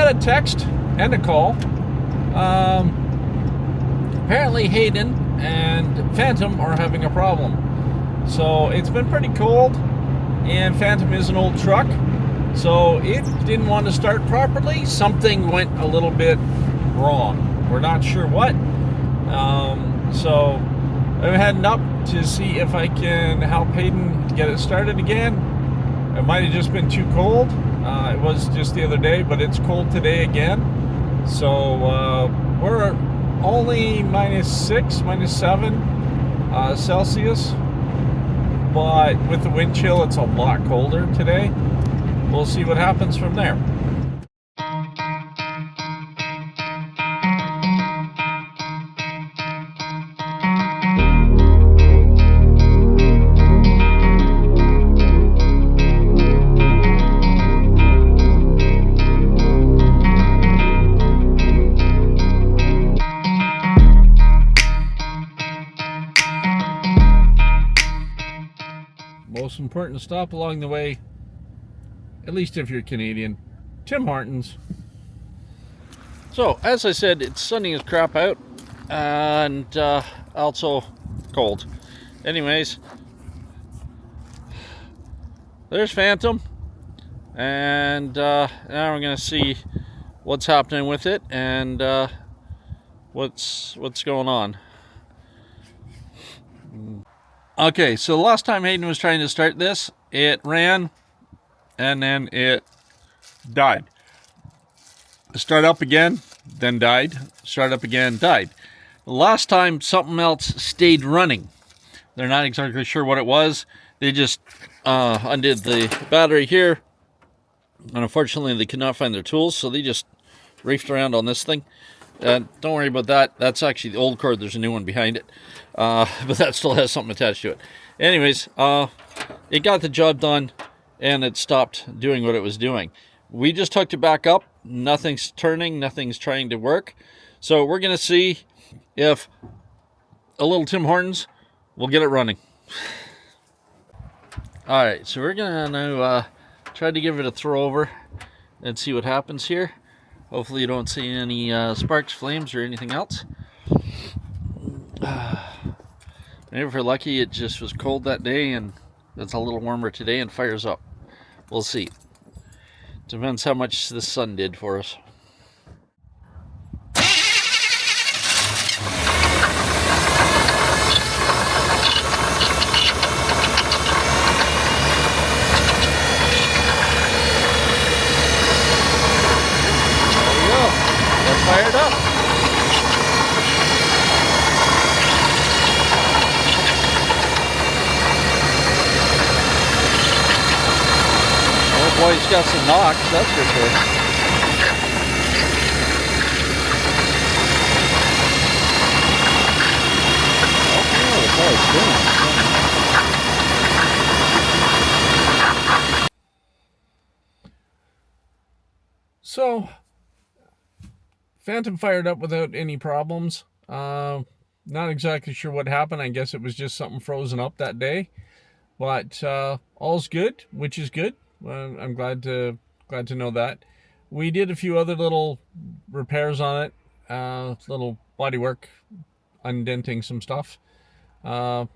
got a text and a call. Apparently Haden and Phantom are having a problem. So it's been pretty cold, and Phantom is an old truck, so it didn't want to start properly. Something went a little bit wrong. We're not sure what. So I'm heading up to see if I can help Haden get it started again. It might have just been too cold. It was just the other day, but it's cold today again. So we're only -6, -7 Celsius. But with the wind chill, it's a lot colder today. We'll see what happens from there. Most important stop along the way, at least if you're Canadian, Tim Hortons. So, as I said, it's sunny as crap out, and also cold. Anyways, there's Phantom, and now we're gonna see what's happening with it and what's going on. Okay, so the last time Haden was trying to start this, it ran and then it died. Start up again, then died. Start up again, died. The last time something else stayed running. They're not exactly sure what it was. They just undid the battery here. And unfortunately, they could not find their tools, so they just reefed around on this thing. Don't worry about that. That's actually the old cord. There's a new one behind it. But that still has something attached to it. Anyways, it got the job done, and it stopped doing what it was doing. We just hooked it back up. Nothing's turning. Nothing's trying to work. So we're going to see if a little Tim Hortons will get it running. All right, so we're going to try to give it a throw over and see what happens here. Hopefully you don't see any sparks, flames, or anything else. Maybe if we're lucky, it just was cold that day and it's a little warmer today and fires up. We'll see. Depends how much the sun did for us. Fired up. Oh boy, he's got some knocks, that's for sure. Oh, the car's spinning. So, Phantom fired up without any problems. Not exactly sure what happened. I guess it was just something frozen up that day. But all's good, which is good. I'm glad to know that. We did a few other little repairs on it. Little body work, undenting some stuff.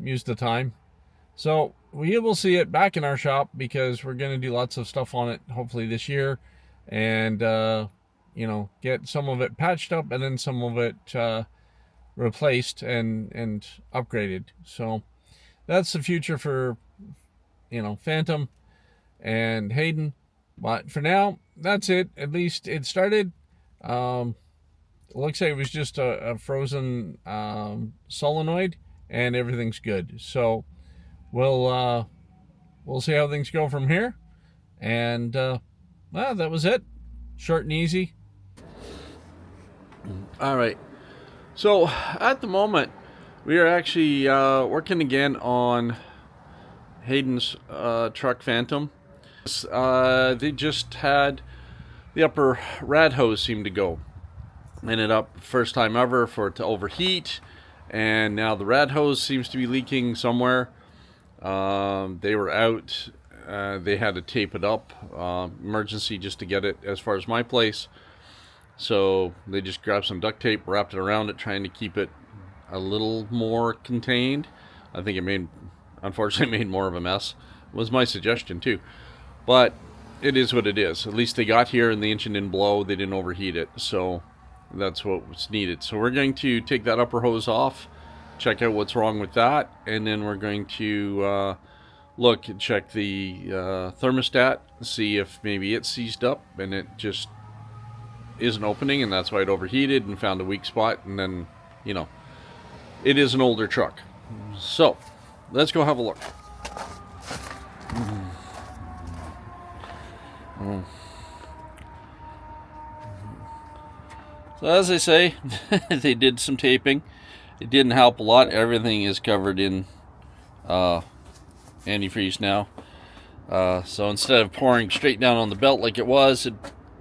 Used the time. So we will see it back in our shop because we're going to do lots of stuff on it hopefully this year. And get some of it patched up and then some of it replaced and upgraded. So that's the future for, Phantom and Haden. But for now, that's it. At least it started. It looks like it was just a frozen solenoid, and everything's good. So we'll see how things go from here. And that was it. Short and easy. All right. So at the moment, we are actually working again on Haden's truck Phantom. They just had the upper rad hose seem to go. Ended up first time ever for it to overheat, and now the rad hose seems to be leaking somewhere. They were out. They had to tape it up, emergency, just to get it as far as my place. So they just grabbed some duct tape, wrapped it around it, trying to keep it a little more contained. I think it unfortunately made more of a mess. Was my suggestion too. But it is what it is. At least they got here and the engine didn't blow. They didn't overheat it. So that's what was needed. So we're going to take that upper hose off, check out what's wrong with that, and then we're going to look and check the thermostat, see if maybe it's seized up and it just isn't opening, and that's why it overheated and found a weak spot. And then, you know, it is an older truck. So let's go have a look. So as I say, they did some taping. It didn't help a lot. Everything is covered in antifreeze now. So instead of pouring straight down on the belt like it was, it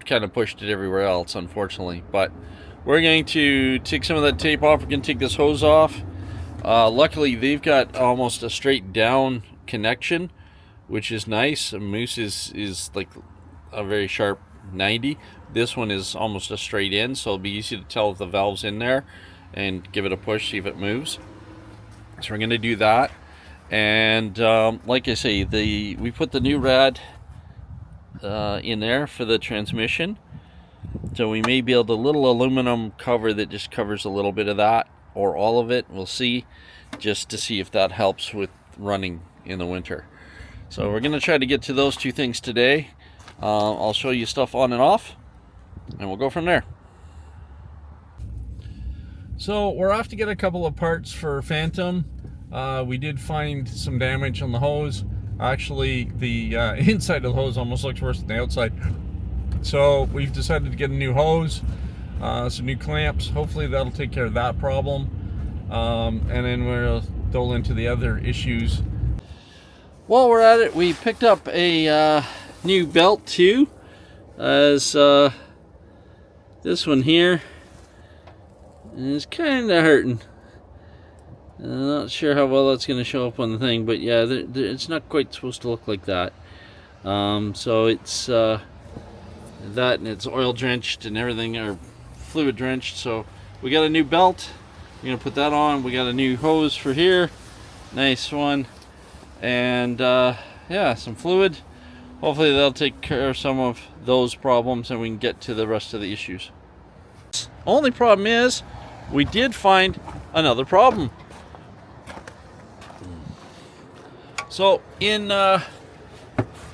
kind of pushed it everywhere else, unfortunately. But we're going to take some of that tape off. We're going to take this hose off. Luckily, they've got almost a straight down connection, which is nice. A Moose is like a very sharp 90. This one is almost a straight in, so it'll be easy to tell if the valve's in there and give it a push, see if it moves. So we're going to do that. And like I say, we put the new rad in there for the transmission. So we may be able to, little aluminum cover that just covers a little bit of that, or all of it, we'll see, just to see if that helps with running in the winter. So we're going to try to get to those two things today. I'll show you stuff on and off, and we'll go from there. So we're off to get a couple of parts for Phantom. We did find some damage on the hose. Actually, the inside of the hose almost looks worse than the outside. So we've decided to get a new hose, some new clamps. Hopefully that'll take care of that problem. And then we'll go into the other issues. While we're at it, we picked up a new belt too, as this one here is kind of hurting. I'm not sure how well that's going to show up on the thing, but yeah, it's not quite supposed to look like that. So it's that, and it's oil drenched and everything, or fluid drenched. So we got a new belt. We're gonna put that on. We got a new hose for here, nice one, and yeah, some fluid. Hopefully that'll take care of some of those problems, and we can get to the rest of the issues. Only problem is, we did find another problem. So in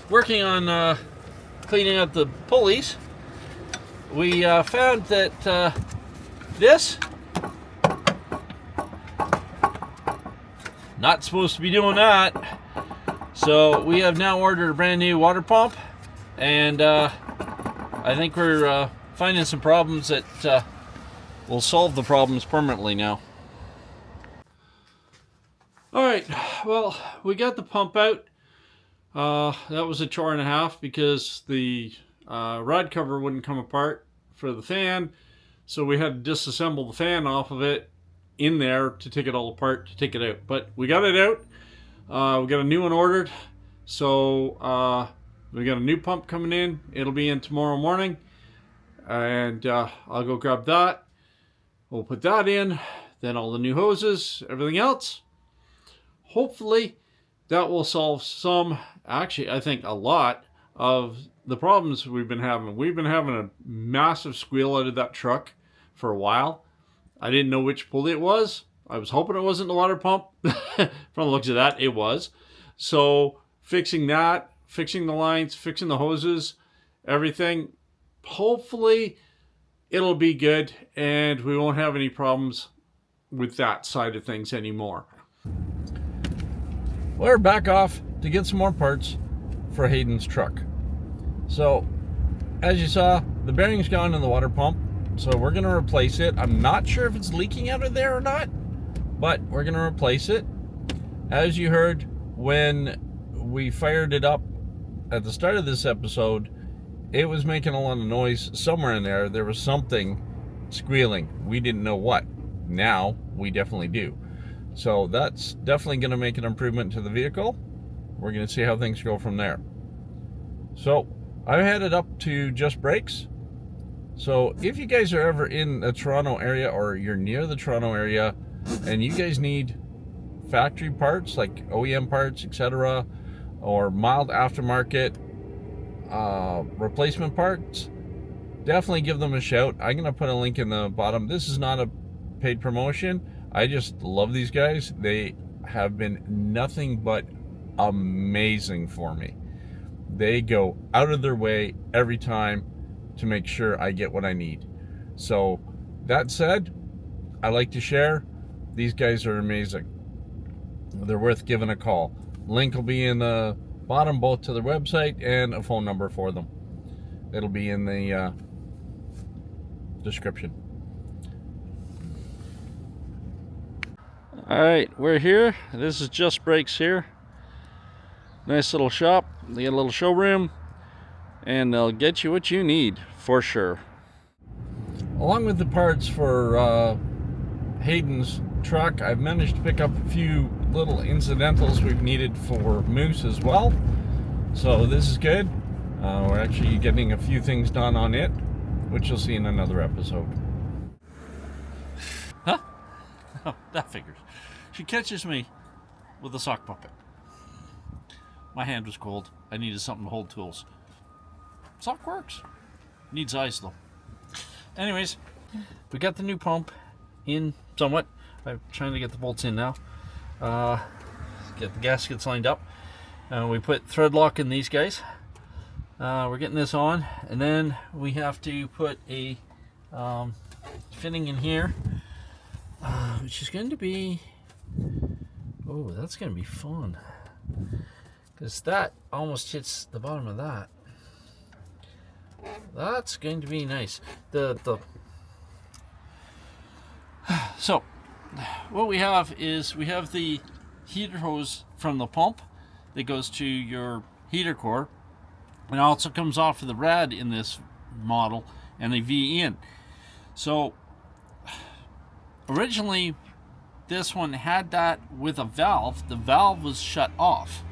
working on cleaning up the pulleys, we found that this, not supposed to be doing that. So we have now ordered a brand new water pump, and I think we're finding some problems that will solve the problems permanently now. Alright, well, we got the pump out. That was a chore and a half because the rod cover wouldn't come apart for the fan, so we had to disassemble the fan off of it in there to take it all apart to take it out. But we got it out. We got a new one ordered, so we got a new pump coming in. It'll be in tomorrow morning, and I'll go grab that. We'll put that in, then all the new hoses, everything else. Hopefully that will solve some, actually I think a lot of the problems we've been having. We've been having a massive squeal out of that truck for a while. I didn't know which pulley it was. I was hoping it wasn't the water pump. From the looks of that, it was. So fixing that, fixing the lines, fixing the hoses, everything, hopefully it'll be good and we won't have any problems with that side of things anymore. We're back off to get some more parts for Haden's truck. So, as you saw, the bearing's gone in the water pump, so we're going to replace it. I'm not sure if it's leaking out of there or not, but we're going to replace it. As you heard, when we fired it up at the start of this episode, it was making a lot of noise. Somewhere in there, there was something squealing. We didn't know what. Now, we definitely do. So that's definitely going to make an improvement to the vehicle. We're going to see how things go from there. So I headed up to Just Brakes So if you guys are ever in the Toronto area or you're near the Toronto area and you guys need factory parts like OEM parts, etc., or mild aftermarket replacement parts, definitely give them a shout. I'm going to put a link in the bottom. This is not a paid promotion. I just love these guys. They have been nothing but amazing for me. They go out of their way every time to make sure I get what I need. So that said, I like to share. These guys are amazing. They're worth giving a call. Link will be in the bottom, both to their website and a phone number for them. It'll be in the description. Alright, we're here. This is Just Brakes here. Nice little shop. They got a little showroom, and they'll get you what you need for sure. Along with the parts for Haden's truck, I've managed to pick up a few little incidentals we've needed for Moose as well. So this is good. We're actually getting a few things done on it, which you'll see in another episode. Huh? Oh, that figures. She catches me with a sock puppet. My hand was cold. I needed something to hold tools. Sock works. Needs eyes though. Anyways, we got the new pump in somewhat. I'm trying to get the bolts in now. Get the gaskets lined up. We put thread lock in these guys. We're getting this on, and then we have to put a fitting in here, which is going to be, oh, that's going to be fun, because that almost hits the bottom of that. That's going to be nice. So what we have is we have the heater hose from the pump that goes to your heater core. It also comes off of the rad in this model and a V in. So originally this one had that with a valve. The valve was shut off.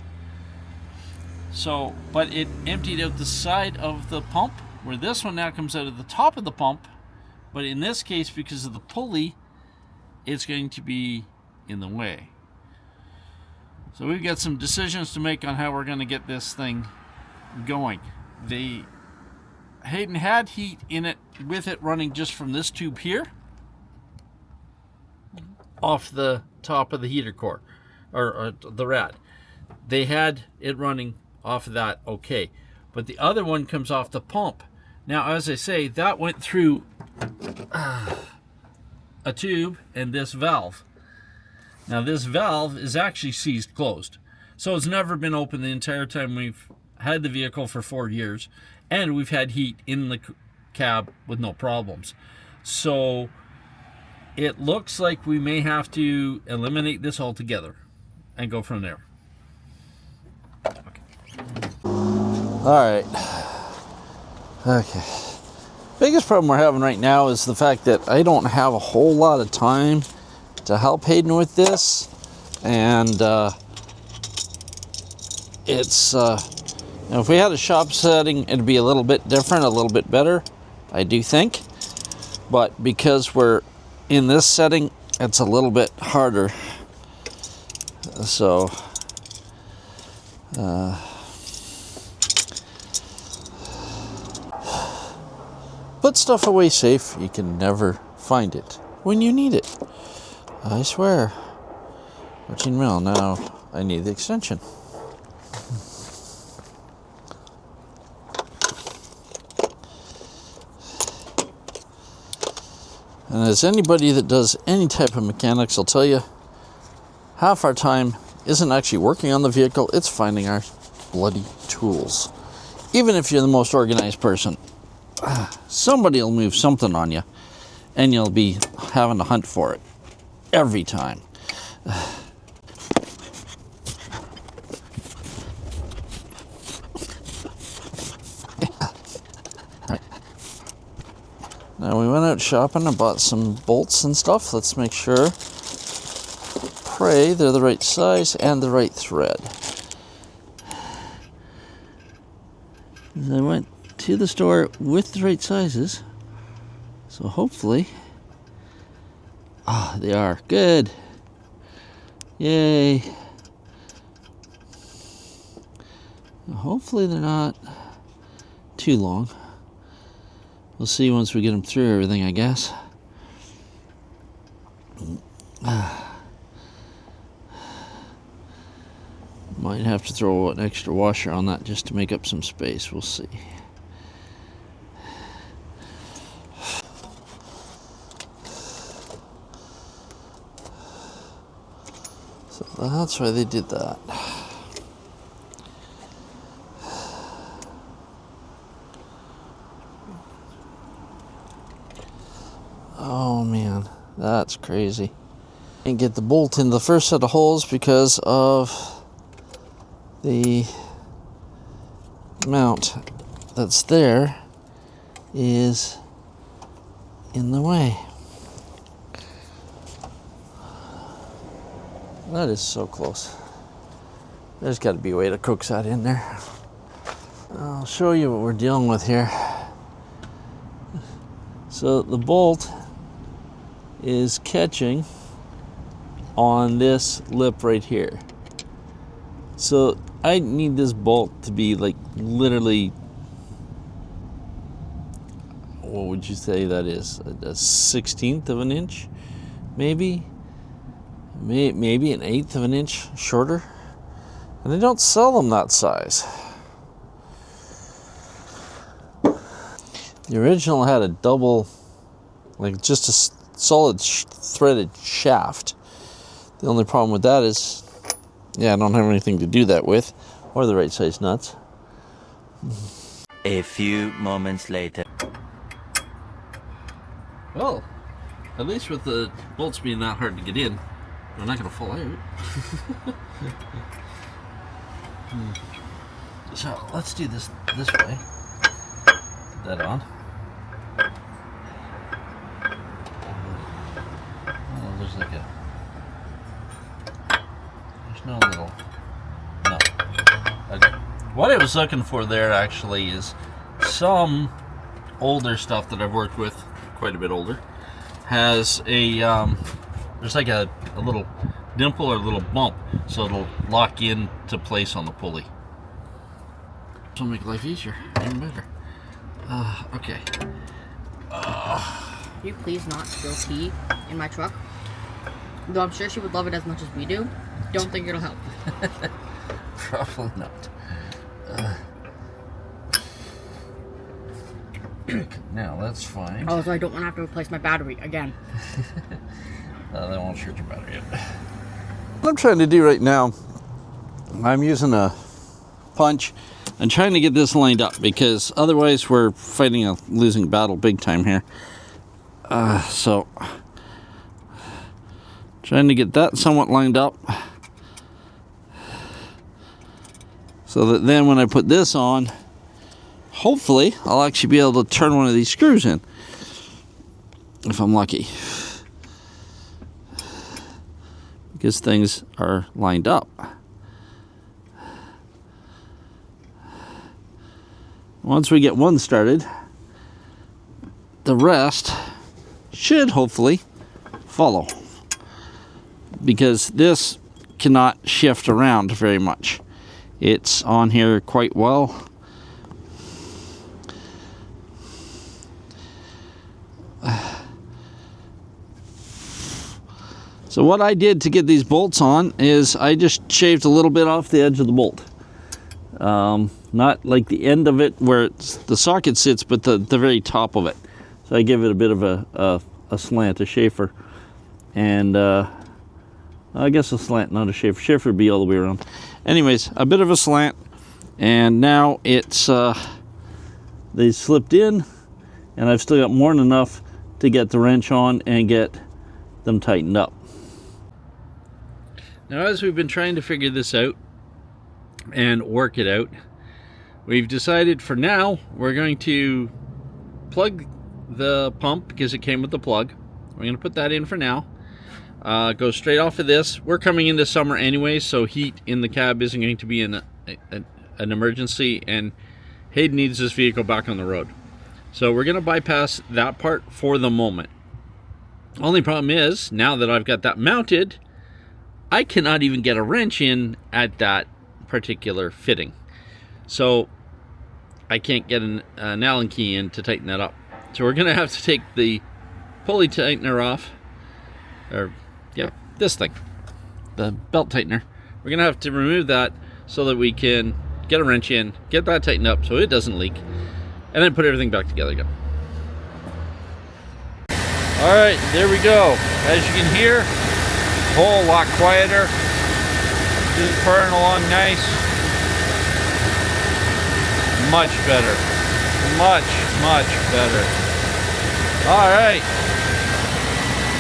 So, but it emptied out the side of the pump, where this one now comes out of the top of the pump. But in this case, because of the pulley, it's going to be in the way. So we've got some decisions to make on how we're going to get this thing going. The Haden had heat in it with it running just from this tube here off the top of the heater core, or the rad. They had it running off of that, okay, but the other one comes off the pump. Now, as I say, that went through a tube and this valve. Now this valve is actually seized closed, so it's never been open the entire time we've had the vehicle for 4 years, and we've had heat in the cab with no problems. So it looks like we may have to eliminate this altogether and go from there. Alright. Okay. Biggest problem we're having right now is the fact that I don't have a whole lot of time to help Haden with this. And it's if we had a shop setting, it'd be a little bit different, a little bit better, I do think. But because we're in this setting, it's a little bit harder. So put stuff away safe. You can never find it when you need it. I swear. 14 mil. Now I need the extension. And as anybody that does any type of mechanics will tell you, half our time isn't actually working on the vehicle, it's finding our bloody tools. Even if you're the most organized person, somebody will move something on you, and you'll be having to hunt for it every time. Now we went out shopping and bought some bolts and stuff. Let's make sure, pray they're the right size and the right thread. I went to the store with the right sizes, So hopefully, they are good. Yay. Hopefully they're not too long. We'll see once we get them through everything, I guess. Might have to throw an extra washer on that just to make up some space. We'll see. So that's why they did that. Oh man, that's crazy. And get the bolt in the first set of holes because of the mount that's there is in the way. That is so close. There's got to be a way to coax that in there. I'll show you what we're dealing with here. So the bolt is catching on this lip right here. So I need this bolt to be like literally, what would you say that is? A 1/16 of an inch, maybe an 1/8 of an inch shorter. And they don't sell them that size. The original had a double, like just a solid threaded shaft. The only problem with that is, yeah, I don't have anything to do that with, or the right size nuts. A few moments later. Well, at least with the bolts being that hard to get in, they're not going to fall out. So let's do this way. Put that on. Oh, there's no little. No. Okay. What I was looking for there actually is some older stuff that I've worked with, quite a bit older, has a there's like a little dimple or a little bump, so it'll lock into place on the pulley. This will make life easier, even better. Okay. Can you please not spill tea in my truck? Though I'm sure she would love it as much as we do. Don't think it'll help. Probably not. Now that's fine. Also, I don't want to have to replace my battery again. That won't shoot your battery up. What I'm trying to do right now, I'm using a punch and trying to get this lined up, because otherwise we're fighting a losing battle big time here. So trying to get that somewhat lined up, so that then when I put this on, hopefully I'll actually be able to turn one of these screws in, if I'm lucky, because things are lined up. Once we get one started, the rest should hopefully follow, because this cannot shift around very much. It's on here quite well. So what I did to get these bolts on is I just shaved a little bit off the edge of the bolt. Not like the end of it where the socket sits, but the very top of it. So I give it a bit of a slant, a chamfer. And I guess a slant, not a chamfer. Chamfer would be all the way around. Anyways, a bit of a slant. And now it's, they slipped in, and I've still got more than enough to get the wrench on and get them tightened up. Now, as we've been trying to figure this out and work it out, we've decided for now we're going to plug the pump, because it came with the plug. We're going to put that in for now. Go straight off of this. We're coming into summer anyway, so heat in the cab isn't going to be an emergency, and Hayden needs this vehicle back on the road. So we're gonna bypass that part for the moment. Only problem is, now that I've got that mounted, I cannot even get a wrench in at that particular fitting. So I can't get an Allen key in to tighten that up. So we're gonna have to take the pulley tightener off, or yeah, this thing, the belt tightener. We're gonna have to remove that so that we can get a wrench in, get that tightened up so it doesn't leak, and then put everything back together again. All right, there we go. As you can hear, a whole lot quieter. Just purring along nice. Much better. Much better. All right.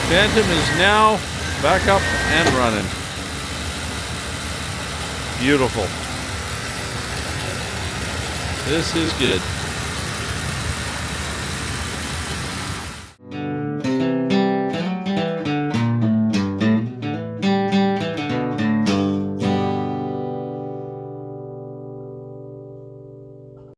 Phantom is now back up and running. Beautiful. This is good.